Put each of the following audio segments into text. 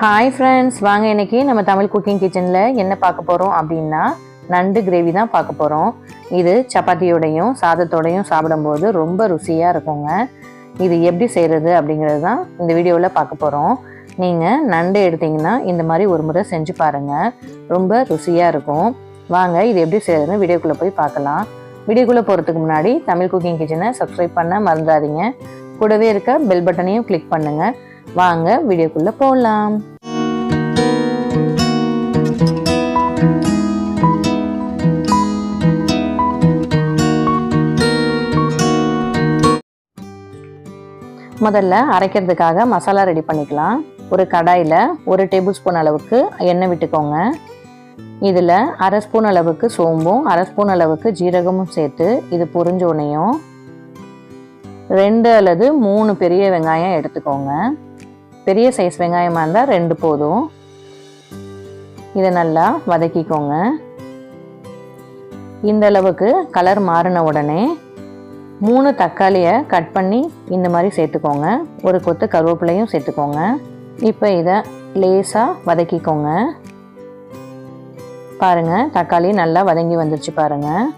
Hi friends, வாங்க இன்னைக்கு நம்ம தமிழ் குக்கிங் கிச்சனில் என்ன பார்க்க போகிறோம் அப்படின்னா நண்டு கிரேவி தான் பார்க்க போகிறோம். இது சப்பாத்தியோடையும் சாதத்தோடையும் சாப்பிடும்போது ரொம்ப ருசியாக இருக்குங்க. இது எப்படி செய்கிறது அப்படிங்கிறது தான் இந்த வீடியோவில் பார்க்க போகிறோம். நீங்கள் நண்டு எடுத்திங்கன்னா இந்த மாதிரி ஒரு முறை செஞ்சு பாருங்கள், ரொம்ப ருசியாக இருக்கும். வாங்க இது எப்படி செய்கிறதுன்னு வீடியோக்குள்ளே போய் பார்க்கலாம். வீடியோக்குள்ளே போகிறதுக்கு முன்னாடி தமிழ் குக்கிங் கிச்சனை சப்ஸ்கிரைப் பண்ண மறந்துடாதீங்க. கூடவே இருக்க பெல் பட்டனையும் கிளிக் பண்ணுங்கள். வாங்க வீடியோக்குள்ளே போகலாம். முதல்ல அரைக்கிறதுக்காக மசாலா ரெடி பண்ணிக்கலாம். ஒரு கடாயில் 1 டேபிள் ஸ்பூன் அளவுக்கு எண்ணெய் விட்டுக்கோங்க. இதில் 1/2 ஸ்பூன் அளவுக்கு சோம்பும் 1/2 ஸ்பூன் அளவுக்கு ஜீரகமும் சேர்த்து இது பொரிஞ்சோனையும் 2 அல்லது 3 பெரிய வெங்காயம் எடுத்துக்கோங்க. பெரிய சைஸ் வெங்காயமாக இருந்தால் 2 போதும். இதை நல்லா வதக்கிக்கோங்க. இந்த அளவுக்கு கலர் மாறின உடனே 3 தக்காளியை கட் பண்ணி இந்த மாதிரி சேர்த்துக்கோங்க. ஒரு கொத்து கருவேப்பிலையும் சேர்த்துக்கோங்க. இப்போ இதை லேசாக வதக்கிக்கோங்க. பாருங்கள், தக்காளி நல்லா வதங்கி வந்துருச்சு பாருங்கள்.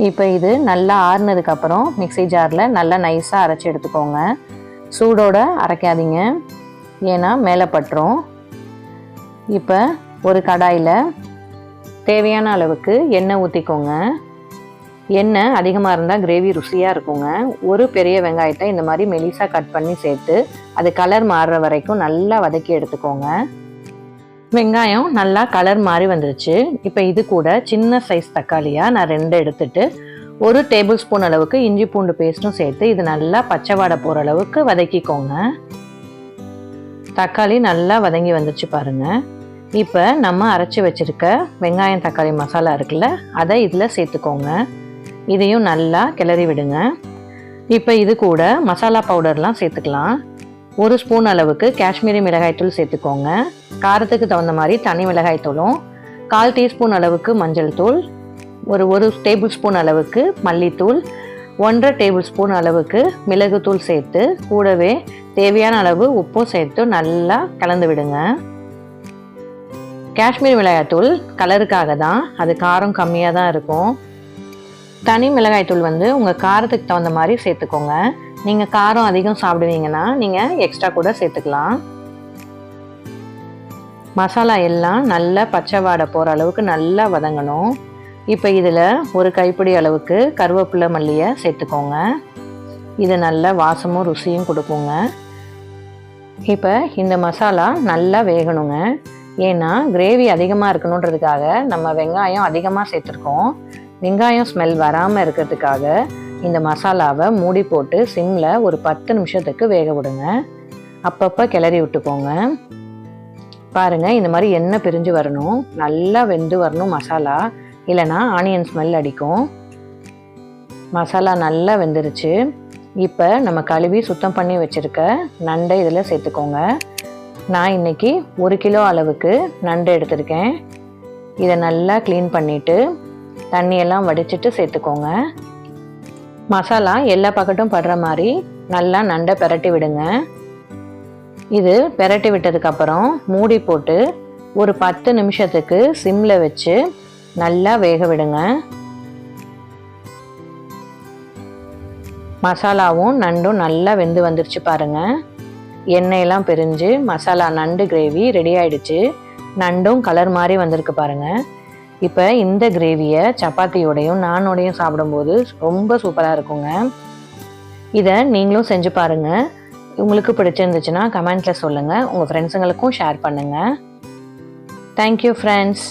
இப்போ இது நல்லா ஆறுனதுக்கப்புறம் மிக்ஸி ஜாரில் நல்லா நைஸாக அரைச்சி எடுத்துக்கோங்க. சூடோடு அரைக்காதீங்க, ஏன்னா மேலே பட்டுரும். இப்போ ஒரு கடாயில் தேவையான அளவுக்கு எண்ணெய் ஊற்றிக்கோங்க. எண்ணெய் அதிகமாக இருந்தால் கிரேவி ருசியாக இருக்குங்க. ஒரு பெரிய வெங்காயத்தை இந்த மாதிரி மெலிசாக கட் பண்ணி சேர்த்து அது கலர் மாறுற வரைக்கும் நல்லா வதக்கி எடுத்துக்கோங்க. வெங்காயம் நல்லா கலர் மாறி வந்துருச்சு. இப்போ இது கூட சின்ன சைஸ் தக்காளியாக நான் 2 எடுத்துட்டு 1 டேபிள் ஸ்பூன் அளவுக்கு இஞ்சி பூண்டு பேஸ்ட்டும் சேர்த்து இது நல்லா பச்சை வாடை போகிற அளவுக்கு வதக்கிக்கோங்க. தக்காளி நல்லா வதங்கி வந்துருச்சு பாருங்கள். இப்போ நம்ம அரைச்சி வச்சுருக்க வெங்காயம் தக்காளி மசாலா இருக்குல்ல, அதை இதில் சேர்த்துக்கோங்க. இதையும் நல்லா கிளறி விடுங்க. இப்போ இது கூட மசாலா பவுடர்லாம் சேர்த்துக்கலாம். 1 ஸ்பூன் அளவுக்கு காஷ்மீரி மிளகாய்த்தூள் சேர்த்துக்கோங்க. காரத்துக்கு தகுந்த மாதிரி தனி மிளகாய்த்தூளும் 1/4 டீஸ்பூன் அளவுக்கு மஞ்சள் தூள், ஒரு டேபிள் ஸ்பூன் அளவுக்கு மல்லித்தூள், 1/2 டேபிள் ஸ்பூன் அளவுக்கு மிளகுத்தூள் சேர்த்து கூடவே தேவையான அளவு உப்பும் சேர்த்து நல்லா கலந்து விடுங்க. காஷ்மீரி மிளகாய்த்தூள் கலருக்காக தான், அது காரம் கம்மியாக தான் இருக்கும். தனி மிளகாய்த்தூள் உங்கள் காரத்துக்கு தகுந்த மாதிரி சேர்த்துக்கோங்க. நீங்கள் காரம் அதிகம் சாப்பிடுவீங்கன்னா நீங்கள் எக்ஸ்ட்ரா கூட சேர்த்துக்கலாம். மசாலா எல்லாம் நல்லா பச்சை வாடை போகிற அளவுக்கு நல்லா வதங்கணும். இப்போ இதில் ஒரு கைப்பிடி அளவுக்கு கருவேப்பிலை மல்லியை சேர்த்துக்கோங்க. இது நல்ல வாசமும் ருசியும் கொடுக்குங்க. இப்போ இந்த மசாலா நல்லா வேகணுங்க. ஏன்னா கிரேவி அதிகமாக இருக்கணுன்றதுக்காக நம்ம வெங்காயம் அதிகமாக சேர்த்துருக்கோம். வெங்காயம் ஸ்மெல் வராமல் இருக்கிறதுக்காக இந்த மசாலாவை மூடி போட்டு சிம்மில் ஒரு 10 நிமிஷத்துக்கு வேக விடுங்க. அப்பப்போ கிளறி விட்டுக்கோங்க. பாருங்கள், இந்த மாதிரி எண்ணெய் பிரிஞ்சு வரணும், நல்லா வெந்து வரணும் மசாலா, இல்லைனா ஆனியன் ஸ்மெல் அடிக்கும். மசாலா நல்லா வெந்துருச்சு. இப்போ நம்ம கழுவி சுத்தம் பண்ணி வச்சுருக்க நண்டை இதில் சேர்த்துக்கோங்க. நான் இன்றைக்கி 1 கிலோ அளவுக்கு நண்டு எடுத்திருக்கேன். இதை நல்லா க்ளீன் பண்ணிவிட்டு தண்ணியெல்லாம் வடிச்சிட்டு சேர்த்துக்கோங்க. மசாலா எல்லா பக்கட்டும் படுற மாதிரி நல்லா நண்டை பிரட்டி விடுங்க. இது பிரட்டி விட்டதுக்கப்புறம் மூடி போட்டு ஒரு 10 நிமிஷத்துக்கு சிம்மில் வச்சு நல்லா வேக விடுங்க. மசாலாவும் நண்டும் நல்லா வெந்து வந்துருச்சு பாருங்கள். எண்ணெயெல்லாம் பிரிஞ்சு மசாலா நண்டு கிரேவி ரெடி ஆயிடுச்சு. நண்டும் கலர் மாதிரி வந்திருக்கு பாருங்கள். இப்போ இந்த கிரேவியை சப்பாத்தியோடையும் நானோடையும் சாப்பிடும்போது ரொம்ப சூப்பராக இருக்குங்க. இதை நீங்களும் செஞ்சு பாருங்கள். உங்களுக்கு பிடிச்சிருந்துச்சுன்னா கமெண்ட்டில் சொல்லுங்கள். உங்கள் ஃப்ரெண்ட்ஸுங்களுக்கும் ஷேர் பண்ணுங்கள். Thank you friends.